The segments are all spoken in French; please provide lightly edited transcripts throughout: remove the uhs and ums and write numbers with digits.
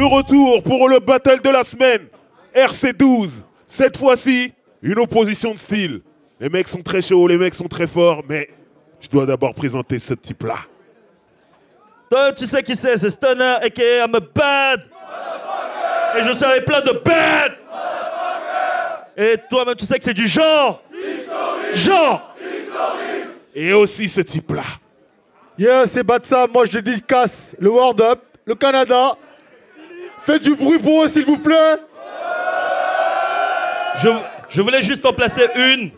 De retour pour le battle de la semaine, RC12. Cette fois-ci, une opposition de style. Les mecs sont très chauds, les mecs sont très forts, mais je dois d'abord présenter ce type-là. Toi, tu sais qui c'est Stunner, a.k.a. I'm a bad. Et je serai plein de bad. Et toi-même, tu sais que c'est du genre. Genre. Et aussi ce type-là. Yeah, c'est Batsa, moi je dédicace le World Up, le Canada. Faites du bruit pour eux, s'il vous plaît. Je voulais juste en placer une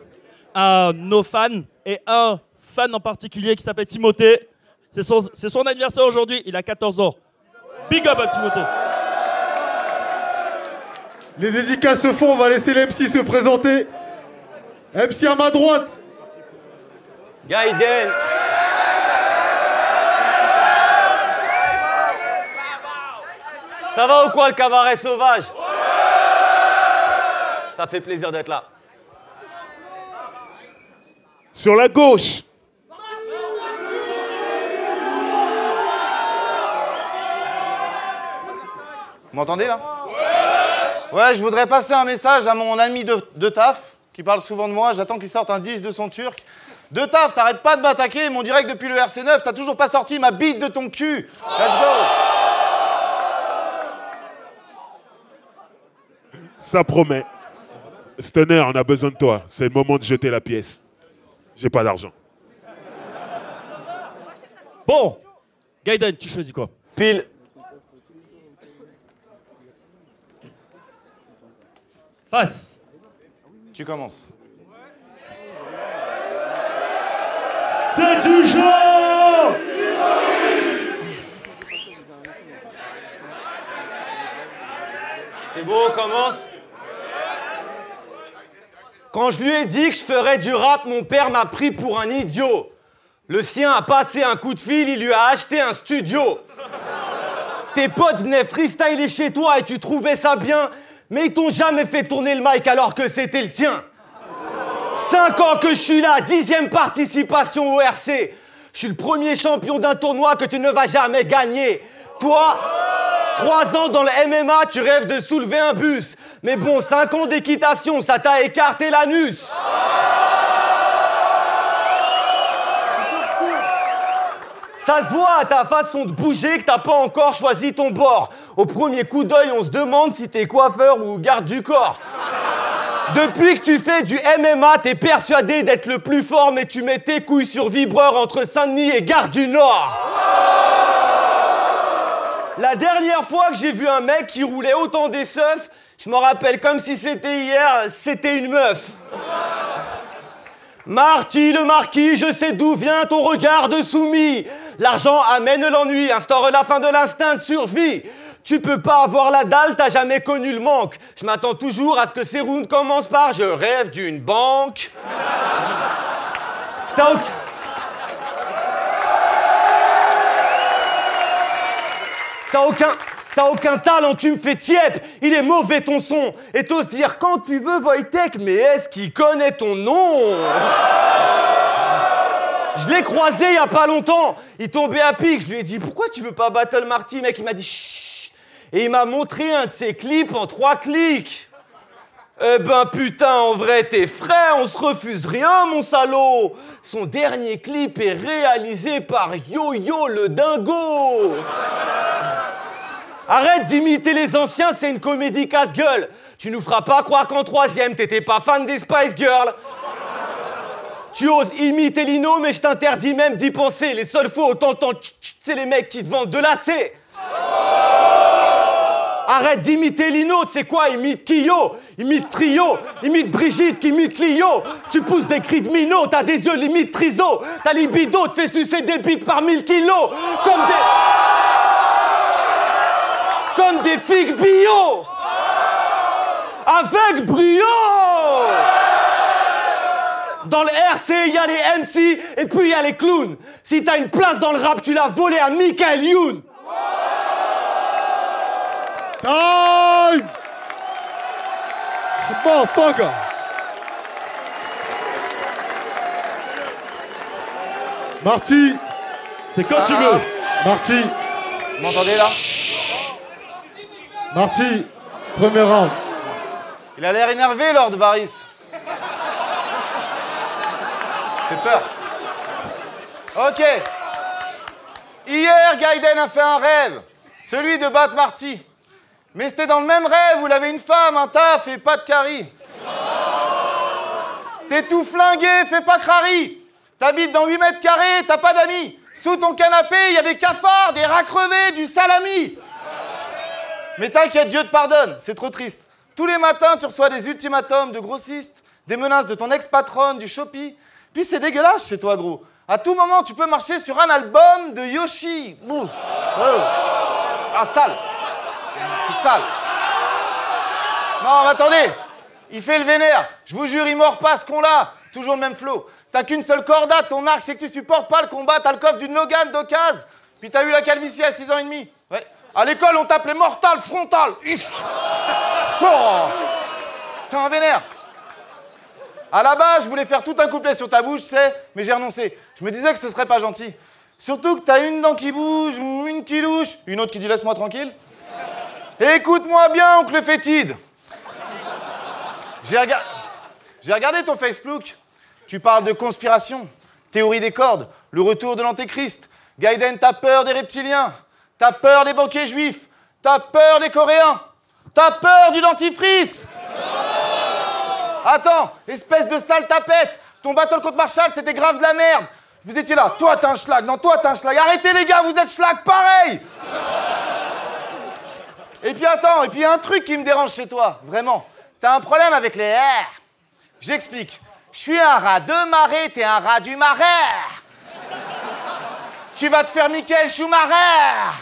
à nos fans et un fan en particulier qui s'appelle Timothée. C'est son anniversaire aujourd'hui, il a 14 ans. Big up à Timothée. Les dédicaces se font, on va laisser les MC se présenter. MC à ma droite. Gaiden. Ça va ou quoi le cabaret sauvage? Ça fait plaisir d'être là. Sur la gauche. Vous m'entendez là? Ouais, je voudrais passer un message à mon ami de taf, qui parle souvent de moi. J'attends qu'il sorte un 10 de son turc. De taf, t'arrêtes pas de m'attaquer. Mon direct depuis le RC9, t'as toujours pas sorti ma bite de ton cul. Let's go. Ça promet. Stunner, on a besoin de toi. C'est le moment de jeter la pièce. J'ai pas d'argent. Bon, Gaiden, tu choisis quoi? Pile. Face. Tu commences. C'est du genre. C'est beau, on commence. Quand je lui ai dit que je ferais du rap, mon père m'a pris pour un idiot. Le sien a passé un coup de fil, il lui a acheté un studio. Tes potes venaient freestyler chez toi et tu trouvais ça bien, mais ils t'ont jamais fait tourner le mic alors que c'était le tien. 5 ans que je suis là, 10e participation au RC. Je suis le premier champion d'un tournoi que tu ne vas jamais gagner. Toi, 3 ans dans le MMA, tu rêves de soulever un bus. Mais bon, 5 ans d'équitation, ça t'a écarté l'anus. Ça se voit à ta façon de bouger que t'as pas encore choisi ton bord. Au premier coup d'œil, on se demande si t'es coiffeur ou garde du corps. Depuis que tu fais du MMA, t'es persuadé d'être le plus fort, mais tu mets tes couilles sur vibreur entre Saint-Denis et Gare du Nord. La dernière fois que j'ai vu un mec qui roulait autant des seufs, je m'en rappelle comme si c'était hier, c'était une meuf. Marty le marquis, je sais d'où vient ton regard de soumis. L'argent amène l'ennui, instaure la fin de l'instinct de survie. Tu peux pas avoir la dalle, t'as jamais connu le manque. Je m'attends toujours à ce que ces rounds commencent par « Je rêve d'une banque ». T'as aucun talent, tu me fais tiep, il est mauvais ton son. Et t'oses dire quand tu veux Wojtek, mais est-ce qu'il connaît ton nom? Je l'ai croisé il y a pas longtemps, il tombait à pic, je lui ai dit pourquoi tu veux pas battle Marty, mec, il m'a dit chut. Et il m'a montré un de ses clips en 3 clics. Eh ben putain, en vrai t'es frais, on se refuse rien mon salaud. Son dernier clip est réalisé par Yo-Yo le dingo. Arrête d'imiter les anciens, c'est une comédie casse-gueule. Tu nous feras pas croire qu'en 3e, t'étais pas fan des Spice Girls. Tu oses imiter Lino, mais je t'interdis même d'y penser. Les seuls faux, t'entends, c'est les mecs qui te vendent de lacets. Arrête d'imiter Lino, tu sais quoi? Imite Kyo, imite Trio, imite Brigitte qui imite Clio. Tu pousses des cris de minot, t'as des yeux limite triso. Ta libido te fait sucer des bites par 1000 kilos. Comme des figues bio. Avec brio. Dans le RC, il y a les MC et puis il y a les clowns. Si t'as une place dans le rap, tu l'as volé à Michael Youn. Time! Motherfucker! Marty! C'est quand tu veux. Marty! Vous m'entendez là? Marty! Premier round. Il a l'air énervé, Lord Varys. Fait peur. Ok. Hier, Gaiden a fait un rêve. Celui de battre Marty. Mais c'était dans le même rêve où il avait une femme, un taf et pas de carie. T'es tout flingué, fais pas crari. T'habites dans 8 mètres carrés, t'as pas d'amis. Sous ton canapé, il y a des cafards, des rats crevés, du salami. Mais t'inquiète, Dieu te pardonne, c'est trop triste. Tous les matins, tu reçois des ultimatums de grossistes, des menaces de ton ex-patronne, du Shopee. Puis c'est dégueulasse chez toi, gros. À tout moment, tu peux marcher sur un album de Yoshi. Ouh. Oh. Ah, sale. C'est sale. Non, attendez. Il fait le vénère. Je vous jure, il mord pas ce con-là. Toujours le même flow. T'as qu'une seule corde à ton arc, c'est que tu supportes pas le combat. T'as le coffre d'une Logan d'occasion. Puis t'as eu la calvitie à 6 ans et demi. Ouais. À l'école, on t'appelait mortal frontal. Oh. C'est un vénère. À la base, je voulais faire tout un couplet sur ta bouche, tu sais, mais j'ai renoncé. Je me disais que ce serait pas gentil. Surtout que t'as une dent qui bouge, une qui louche, une autre qui dit laisse-moi tranquille. Écoute-moi bien, oncle fétide. J'ai regardé ton Facebook. Tu parles de conspiration, théorie des cordes, le retour de l'antéchrist. Gaiden, t'as peur des reptiliens. T'as peur des banquiers juifs. T'as peur des Coréens. T'as peur du dentifrice. Attends, espèce de sale tapette. Ton battle contre Marshall, c'était grave de la merde. Vous étiez là, toi t'as un schlag, non toi t'as un schlag. Arrêtez les gars, vous êtes schlag pareil. Et puis attends, et puis il y a un truc qui me dérange chez toi, vraiment. T'as un problème avec les R. J'explique. Je suis un rat de marée, t'es un rat du marais. Tu vas te faire Michael Schumacher.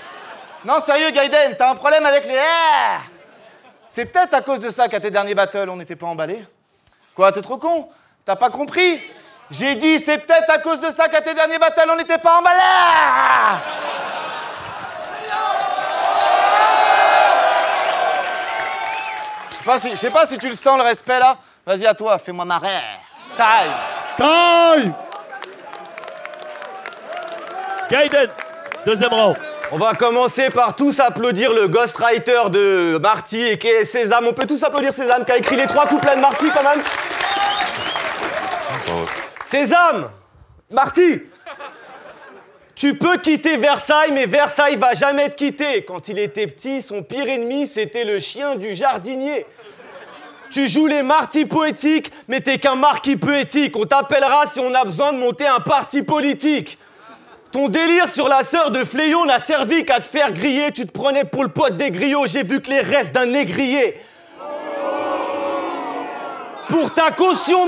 Non, sérieux, Gaiden, t'as un problème avec les R. C'est peut-être à cause de ça qu'à tes derniers battles, on n'était pas emballés. Quoi, t'es trop con? T'as pas compris? J'ai dit, c'est peut-être à cause de ça qu'à tes derniers battles, on n'était pas emballés. Je sais pas si tu le sens, le respect, là. Vas-y, à toi, fais-moi marrer. Taille. Time! Gaiden, deuxième round. On va commencer par tous applaudir le ghostwriter de Marty et qui est Sésame. On peut tous applaudir Sésame qui a écrit les 3 couplets de Marty quand même. Sésame, Marty, tu peux quitter Versailles, mais Versailles va jamais te quitter. Quand il était petit, son pire ennemi, c'était le chien du jardinier. Tu joues les Marty poétiques, mais t'es qu'un marquis poétique. On t'appellera si on a besoin de monter un parti politique. Ton délire sur la sœur de Fléau n'a servi qu'à te faire griller. Tu te prenais pour le pote des griots, j'ai vu que les restes d'un négrier. Pour ta caution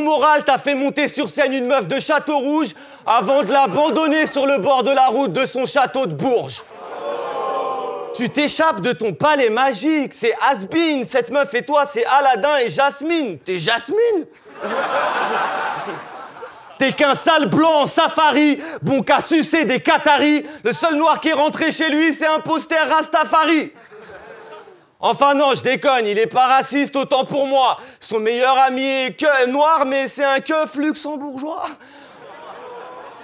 morale, t'as fait monter sur scène une meuf de Château Rouge avant de l'abandonner sur le bord de la route de son château de Bourges. Tu t'échappes de ton palais magique, c'est has-been. Cette meuf et toi, c'est Aladdin et Jasmine. T'es Jasmine? T'es qu'un sale blanc en safari, bon qu'à sucer des Qataris. Le seul noir qui est rentré chez lui, c'est un poster Rastafari. Enfin non, je déconne, il est pas raciste autant pour moi. Son meilleur ami est noir, mais c'est un keuf luxembourgeois.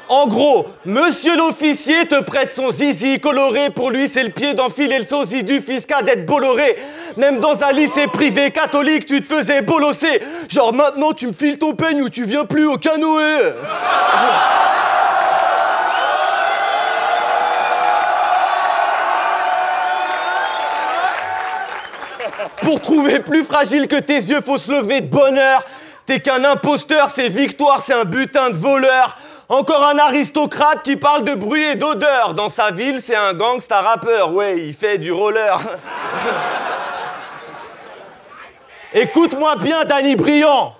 En gros, monsieur l'officier te prête son zizi coloré. Pour lui, c'est le pied d'enfiler le sosie du fisca d'être Bolloré. Même dans un lycée privé catholique, tu te faisais bolosser. Genre maintenant, tu me files ton peigne ou tu viens plus au canoë. Pour trouver plus fragile que tes yeux, faut se lever de bonheur. T'es qu'un imposteur, c'est victoire, c'est un butin de voleur. Encore un aristocrate qui parle de bruit et d'odeur. Dans sa ville, c'est un gangsta rappeur. Ouais, il fait du roller. Écoute-moi bien, Danny Briand.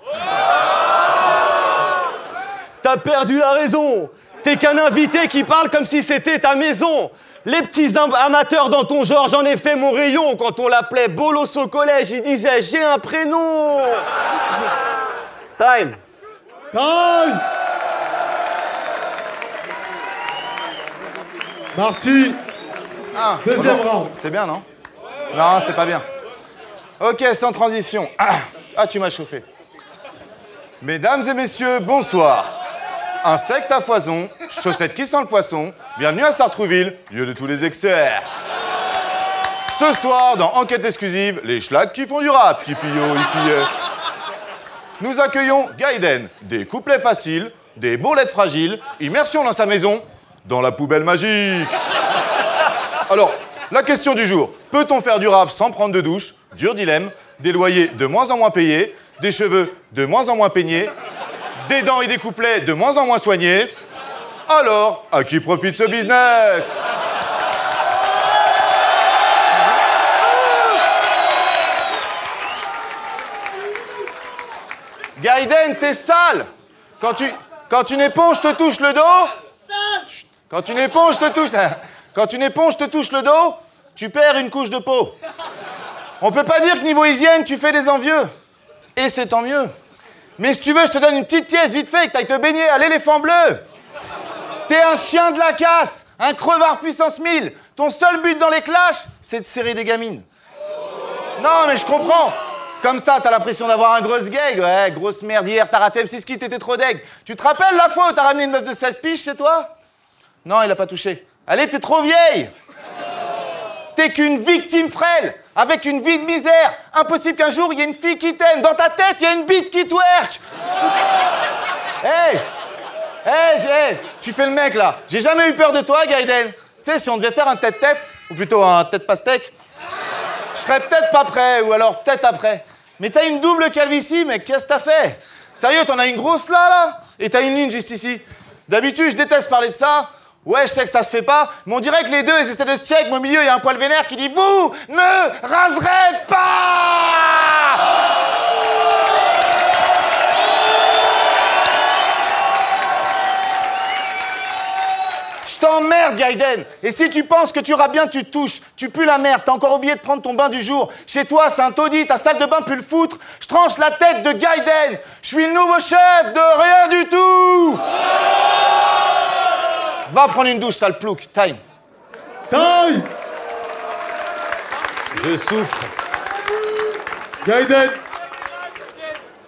T'as perdu la raison. T'es qu'un invité qui parle comme si c'était ta maison. Les petits amateurs dans ton genre, j'en ai fait mon rayon. Quand on l'appelait Bolos au collège, il disait « J'ai un prénom ». Time. Time. Marty. Ah, Deuxième bonjour. round. C'était bien, non? Non, c'était pas bien. Ok, sans transition. Ah, tu m'as chauffé. Mesdames et messieurs, bonsoir. Insectes à foison, chaussettes qui sentent le poisson, bienvenue à Sartrouville, lieu de tous les excès. Ce soir, dans Enquête exclusive, les schlags qui font du rap, hippio, hippie. Nous accueillons Gaiden, des couplets faciles, des bourlettes fragiles, immersion dans sa maison, dans la poubelle magique. Alors, la question du jour, peut-on faire du rap sans prendre de douche? Dur dilemme, des loyers de moins en moins payés, des cheveux de moins en moins peignés, des dents et des couplets de moins en moins soignés. Alors, à qui profite ce business? Gaiden, t'es sale! Quand une éponge te touche le dos... Quand une éponge te touche le dos, tu perds une couche de peau. On peut pas dire que niveau hygiène, tu fais des envieux. Et c'est tant mieux. Mais si tu veux, je te donne une petite pièce vite fait, que t'ailles te baigner à l'éléphant bleu. T'es un chien de la casse, un crevard puissance 1000. Ton seul but dans les clashs, c'est de serrer des gamines. Non, mais je comprends. Comme ça, t'as l'impression d'avoir un gros gag. Ouais, grosse merde, hier, t'as raté M6 Kit, t'étais trop deg. Tu te rappelles la fois où t'as ramené une meuf de 16 piges chez toi? Non, il a pas touché. Allez, t'es trop vieille. T'es qu'une victime frêle, avec une vie de misère. Impossible qu'un jour, il y ait une fille qui t'aime. Dans ta tête, il y a une bite qui twerk. Hey, tu fais le mec, là. J'ai jamais eu peur de toi, Gaiden. Tu sais, si on devait faire un tête-tête, ou plutôt un tête-pastèque, je serais peut-être pas prêt, ou alors peut-être après. Mais t'as une double calvitie, mec, qu'est-ce que t'as fait? Sérieux, t'en as une grosse là, et t'as une ligne juste ici. D'habitude, je déteste parler de ça. Ouais, je sais que ça se fait pas, mais on dirait que les deux, ils essaient de se check, mais au milieu, il y a un poil vénère qui dit « Vous ne raserez pas !» Je t'emmerde, Gaiden. Et si tu penses que tu auras bien, tu te touches. Tu pues la merde, t'as encore oublié de prendre ton bain du jour. Chez toi, c'est un taudis, ta salle de bain pue le foutre. Je tranche la tête de Gaiden. Je suis le nouveau chef de rien du tout. Va prendre une douche, sale plouc. Time. Time. Je souffre. Gaiden.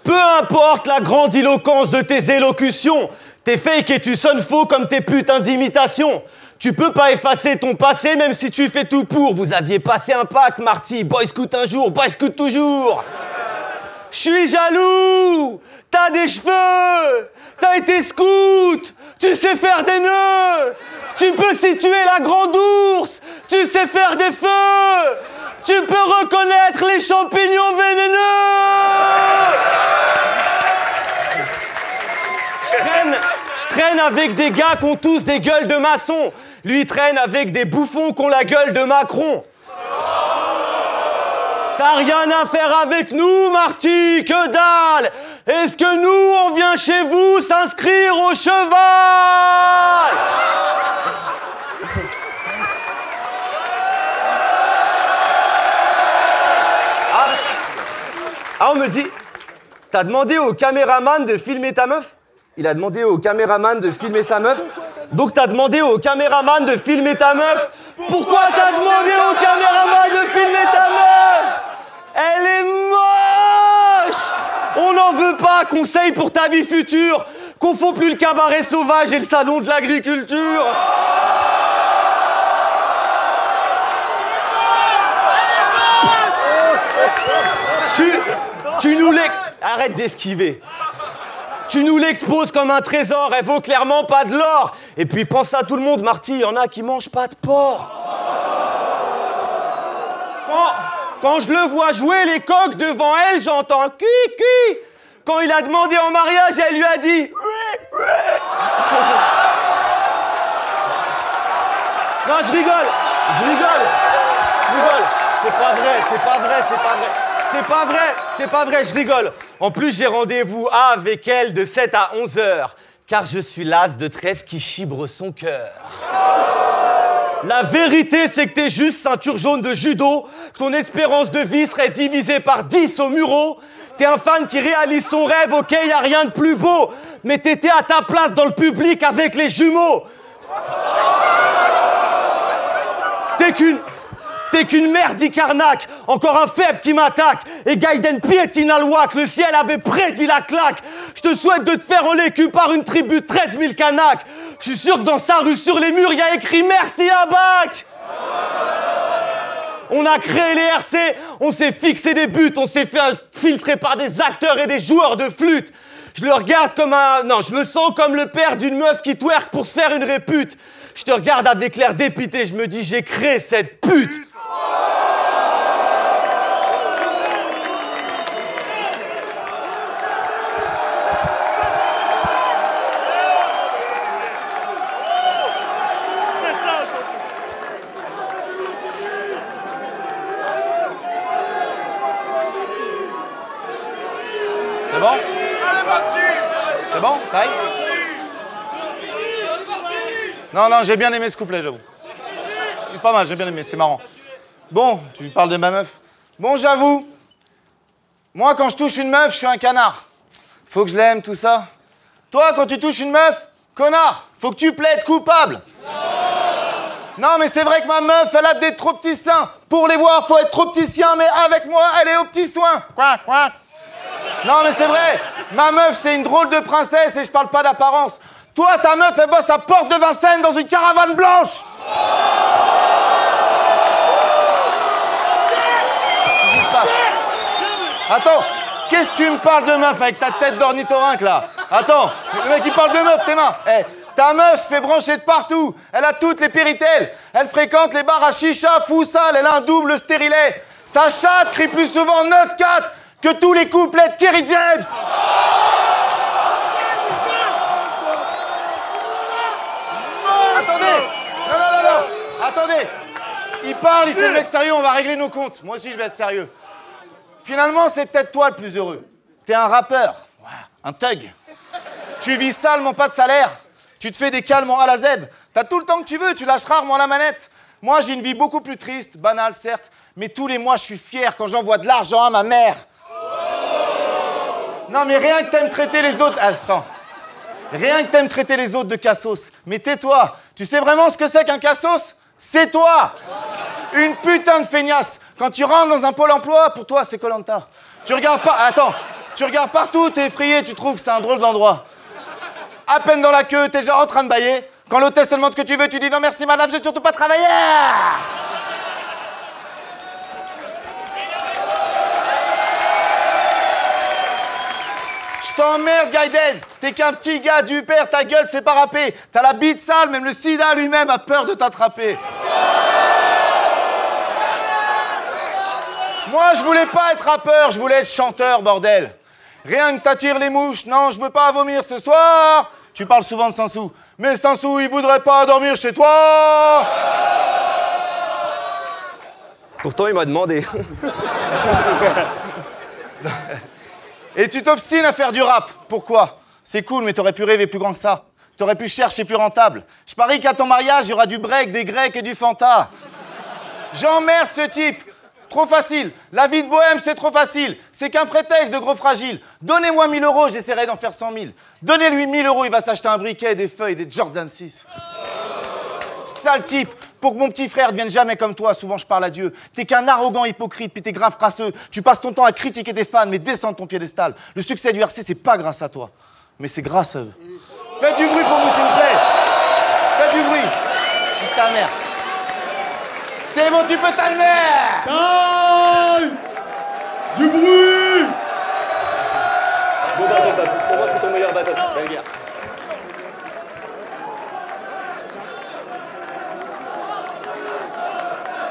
Peu importe la grandiloquence de tes élocutions, t'es fake et tu sonnes faux comme tes putains d'imitations. Tu peux pas effacer ton passé même si tu fais tout pour. Vous aviez passé un pacte, Marty. Boy scout un jour, boy scout toujours. Je suis jaloux. T'as des cheveux. T'as été scout. Tu sais faire des nœuds. Tu peux situer la grande ours. Tu sais faire des feux. Tu peux reconnaître les champignons vénéneux. Je traîne avec des gars qui ont tous des gueules de maçon. Lui, il traîne avec des bouffons qui ont la gueule de Macron. T'as rien à faire avec nous, Marty, que dalle. Est-ce que nous, on vient chez vous s'inscrire au cheval? Ah, on me dit, t'as demandé au caméraman de filmer ta meuf? Il a demandé au caméraman de filmer sa meuf. Donc t'as demandé au caméraman de filmer ta meuf. Pourquoi t'as demandé au caméraman de filmer ta meuf? Elle est moche. On n'en veut pas. Conseil pour ta vie future. Confonds plus le cabaret sauvage et le salon de l'agriculture. Tu nous l'ex... Arrête d'esquiver. Tu nous l'exposes comme un trésor, elle vaut clairement pas de l'or. Et puis pense à tout le monde, Marty, il y en a qui mangent pas de porc. Quand je le vois jouer les coqs devant elle, j'entends « Cui, cui ». Quand il a demandé en mariage, elle lui a dit « Oui, oui ». Non, je rigole. C'est pas vrai, je rigole. En plus, j'ai rendez-vous avec elle de 7 à 11 heures, car je suis l'as de trèfle qui chibre son cœur. La vérité, c'est que t'es juste ceinture jaune de judo, que ton espérance de vie serait divisée par 10 au Muro. T'es un fan qui réalise son rêve, ok, y a rien de plus beau, mais t'étais à ta place dans le public avec les jumeaux. T'es qu'une merde d'Icarnac, encore un faible qui m'attaque. Et Gaiden piétine à l'ouac, le ciel avait prédit la claque. Je te souhaite de te faire en l'écu par une tribu de 13 000 canaques. Je suis sûr que dans sa rue, sur les murs, il y a écrit « Merci Abac ». On a créé les RC, on s'est fixé des buts, on s'est fait filtrer par des acteurs et des joueurs de flûte. Je le regarde comme un... Non, je me sens comme le père d'une meuf qui twerk pour se faire une répute. Je te regarde avec l'air dépité, je me dis j'ai créé cette pute. C'est bon? C'est bon? Taille? Non, j'ai bien aimé ce couplet, j'avoue. Pas mal, j'ai bien aimé, c'était marrant. Bon, tu parles de ma meuf. Bon, j'avoue, moi, quand je touche une meuf, je suis un canard. Faut que je l'aime, tout ça. Toi, quand tu touches une meuf, connard, faut que tu plaides coupable. Non, mais c'est vrai que ma meuf, elle a des trop petits seins. Pour les voir, faut être trop pticien, mais avec moi, elle est aux petits soins. Quoi? Non, mais c'est vrai, ma meuf, c'est une drôle de princesse et je parle pas d'apparence. Toi, ta meuf, elle bosse à Porte de Vincennes dans une caravane blanche. Qu'est-ce qui se passe? Attends, qu'est-ce que tu me parles de meuf avec ta tête d'ornithorynque, là? Attends, le mec, il parle de meuf, tes mains. Hey, ta meuf se fait brancher de partout. Elle a toutes les péritelles. Elle fréquente les bars à chicha, fou sale. Elle a un double stérilet. Sa chatte crie plus souvent 9-4 que tous les couplets de Kerry James. Attendez! Non! Attendez! Il parle, il fait le mec sérieux, on va régler nos comptes. Moi aussi, je vais être sérieux. Finalement, c'est peut-être toi le plus heureux. T'es un rappeur, un thug. Tu vis salement pas de salaire. Tu te fais des calmes à la zeb. T'as tout le temps que tu veux, tu lâches rarement la manette. Moi, j'ai une vie beaucoup plus triste, banale, certes, mais tous les mois, je suis fier quand j'envoie de l'argent à ma mère. Non, mais rien que t'aimes traiter les autres... Attends. Rien que t'aimes traiter les autres de cassos. Mais tais-toi. Tu sais vraiment ce que c'est qu'un cassos? C'est toi. Une putain de feignasse. Quand tu rentres dans un pôle emploi, pour toi, c'est Koh-Lanta. Tu regardes pas... Attends. Tu regardes partout, t'es effrayé, tu trouves que c'est un drôle d'endroit. À peine dans la queue, t'es genre en train de bailler. Quand l'hôtesse te demande ce que tu veux, tu dis non merci madame, je vais surtout pas travailler. Je t'emmerde, Gaiden. T'es qu'un petit gars du père, ta gueule te fait pas rapper. T'as la bite sale, même le sida lui-même a peur de t'attraper. Moi, je voulais pas être rappeur, je voulais être chanteur, bordel. Rien que t'attires les mouches, non, je veux pas vomir ce soir. Tu parles souvent de Sansou. Mais Sansou, il voudrait pas dormir chez toi. Pourtant, il m'a demandé. Et tu t'obstines à faire du rap. Pourquoi? C'est cool, mais t'aurais pu rêver plus grand que ça. T'aurais pu chercher plus rentable. Je parie qu'à ton mariage, il y aura du break, des grecs et du fanta. J'emmerde ce type. Trop facile. La vie de bohème, c'est trop facile. C'est qu'un prétexte de gros fragile. Donnez-moi 1000 €, j'essaierai d'en faire 100 000. Donnez-lui 1000 €, il va s'acheter un briquet, des feuilles, des Jordan 6. Sale type. Pour que mon petit frère ne devienne jamais comme toi, souvent je parle à Dieu. T'es qu'un arrogant hypocrite, puis t'es grave crasseux. Tu passes ton temps à critiquer tes fans, mais descends de ton piédestal. Le succès du RC, c'est pas grâce à toi, mais c'est grâce à eux. Faites du bruit pour vous, s'il vous plaît. Faites du bruit. Ta mère. C'est bon, tu peux t'almer. Taille. Du bruit. Bon battle, pour moi c'est ton meilleur battle. Belle guerre.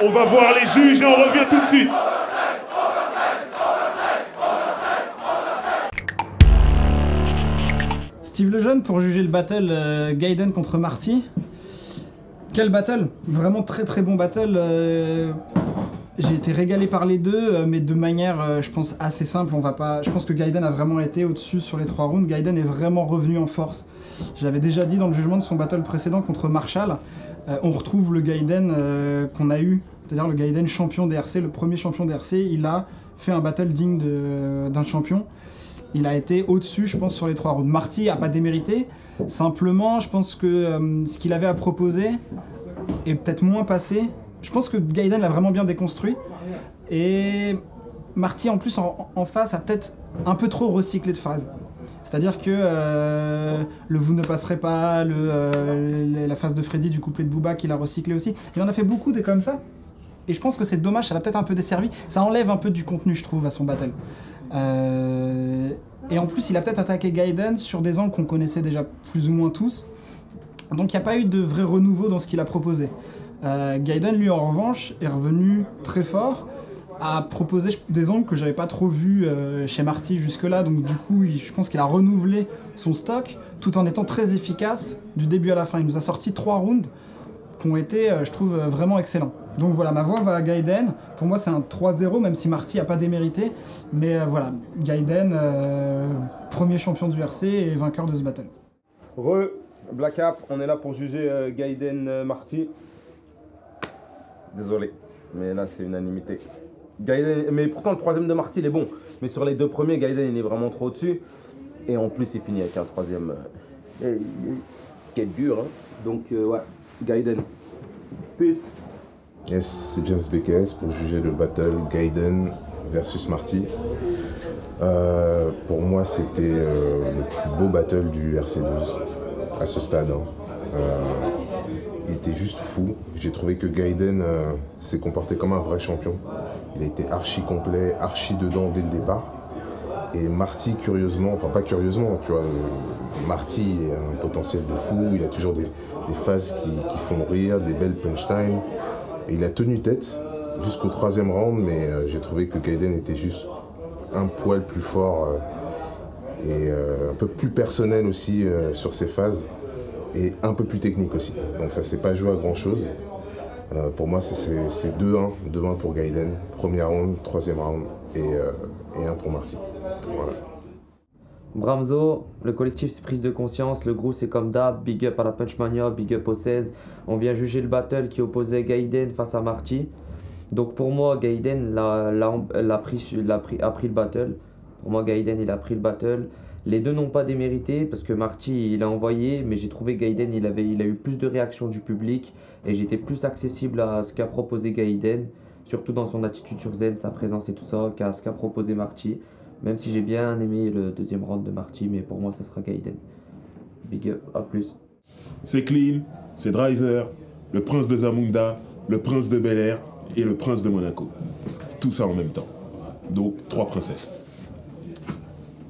On va voir les juges et on revient tout de suite. Steve Lejeune pour juger le battle Gaiden contre Marty. Quel battle! Vraiment très très bon battle. J'ai été régalé par les deux, mais de manière, je pense, assez simple. Je pense que Gaiden a vraiment été au-dessus sur les 3 rounds. Gaiden est vraiment revenu en force. Je l'avais déjà dit dans le jugement de son battle précédent contre Marshall. On retrouve le Gaiden qu'on a eu, c'est-à-dire le Gaiden champion DRC, le premier champion DRC. Il a fait un battle digne d'un champion. Il a été au-dessus, je pense, sur les 3 rounds. Marty n'a pas démérité. Simplement, je pense que ce qu'il avait à proposer est peut-être moins passé. Je pense que Gaiden l'a vraiment bien déconstruit. Et Marty, en plus, en face, a peut-être un peu trop recyclé de phases. C'est-à-dire que le vous ne passerez pas, la phase de Freddy du couplet de Booba qu'il a recyclé aussi. Il en a fait beaucoup des comme ça. Et je pense que c'est dommage, ça l'a peut-être un peu desservi. Ça enlève un peu du contenu, je trouve, à son battle. Et en plus, il a peut-être attaqué Gaiden sur des angles qu'on connaissait déjà plus ou moins tous. Donc il n'y a pas eu de vrai renouveau dans ce qu'il a proposé. Gaiden, lui, en revanche, est revenu très fort, a proposé des angles que j'avais pas trop vus chez Marty jusque-là. Donc du coup, je pense qu'il a renouvelé son stock, tout en étant très efficace du début à la fin. Il nous a sorti 3 rounds qui ont été, je trouve, vraiment excellents. Donc voilà, ma voix va à Gaiden. Pour moi, c'est un 3-0, même si Marty n'a pas démérité. Mais voilà, Gaiden, premier champion du RC et vainqueur de ce battle. Black Cap, on est là pour juger Gaiden Marty. Désolé, mais là c'est unanimité. Gaiden, mais pourtant le 3e de Marty il est bon. Mais sur les 2 premiers, Gaiden il est vraiment trop au-dessus. Et en plus il finit avec un 3e. Quel dur, hein. Donc ouais, Gaiden. Peace. Yes, c'est James BKS pour juger le battle Gaiden versus Marty. Pour moi, c'était le plus beau battle du RC12 à ce stade. Hein. Il était juste fou. J'ai trouvé que Gaiden s'est comporté comme un vrai champion. Il a été archi complet, archi dedans dès le départ. Et Marty, curieusement, enfin pas curieusement, tu vois, Marty a un potentiel de fou. Il a toujours des phases qui font rire, des belles punchlines. Et il a tenu tête jusqu'au 3e round, mais j'ai trouvé que Gaiden était juste un poil plus fort et un peu plus personnel aussi sur ses phases et un peu plus technique aussi. Donc ça s'est pas joué à grand chose. Pour moi c'est 2-1 pour Gaiden, premier round, 3e round et 1 pour Marty. Voilà. Bramzo, le collectif c'est prise de conscience, le groupe c'est comme d'hab, big up à la Punchmania, big up au 16. On vient juger le battle qui opposait Gaiden face à Marty. Donc pour moi, Gaiden a pris le battle. Pour moi, Gaiden il a pris le battle. Les deux n'ont pas démérité parce que Marty il a envoyé, mais j'ai trouvé Gaiden il a eu plus de réactions du public et j'étais plus accessible à ce qu'a proposé Gaiden, surtout dans son attitude sur Zen, sa présence et tout ça, qu'à ce qu'a proposé Marty. Même si j'ai bien aimé le 2e round de Marty, mais pour moi ça sera Gaiden. Big up, à plus. C'est Clean, c'est Driver, le prince de Zamunda, le prince de Bel Air et le prince de Monaco. Tout ça en même temps. Donc 3 princesses.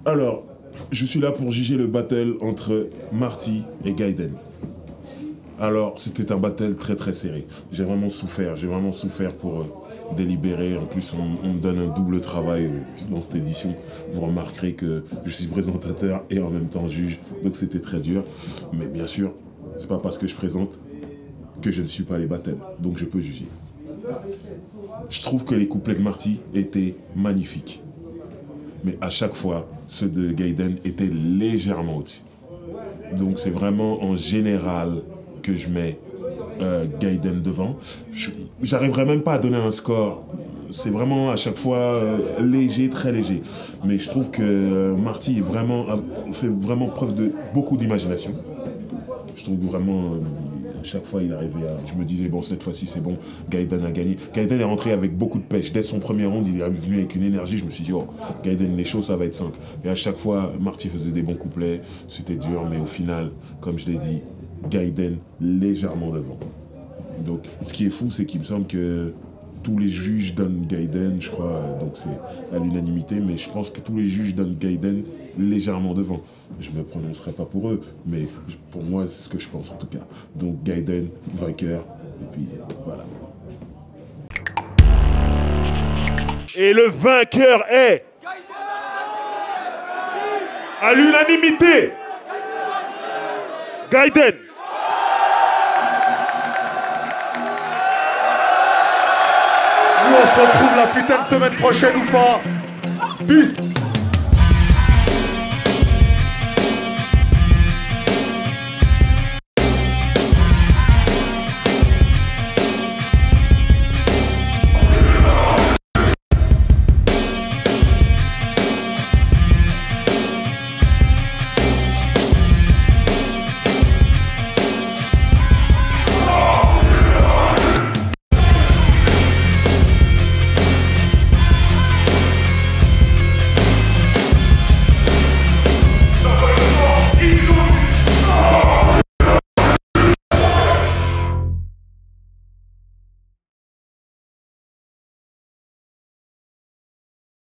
Alors, je suis là pour juger le battle entre Marty et Gaiden. Alors, c'était un battle très très serré. J'ai vraiment souffert pour délibérer. En plus, on me donne un double travail dans cette édition. Vous remarquerez que je suis présentateur et en même temps juge. Donc c'était très dur. Mais bien sûr, c'est pas parce que je présente que je ne suis pas les battles. Donc je peux juger. Je trouve que les couplets de Marty étaient magnifiques. Mais à chaque fois, ceux de Gaiden étaient légèrement au-dessus. Donc c'est vraiment en général que je mets Gaiden devant. J'arriverai même pas à donner un score. C'est vraiment à chaque fois léger, très léger. Mais je trouve que Marty fait vraiment preuve de beaucoup d'imagination. Je trouve vraiment, à chaque fois, il arrivait à... Je me disais, bon, cette fois-ci, c'est bon, Gaiden a gagné. Gaiden est rentré avec beaucoup de pêche. Dès son premier round, il est venu avec une énergie. Je me suis dit, oh, Gaiden, les choses, ça va être simple. Et à chaque fois, Marty faisait des bons couplets. C'était dur, mais au final, comme je l'ai dit, Gaiden légèrement devant. Donc, ce qui est fou, c'est qu'il me semble que tous les juges donnent Gaiden, je crois, donc c'est à l'unanimité, mais je pense que tous les juges donnent Gaiden légèrement devant. Je ne me prononcerai pas pour eux, mais pour moi, c'est ce que je pense en tout cas. Donc Gaiden, vainqueur, et puis voilà. Et le vainqueur est... à l'unanimité, Gaiden. Nous, on se retrouve la putain de semaine prochaine ou pas. Peace.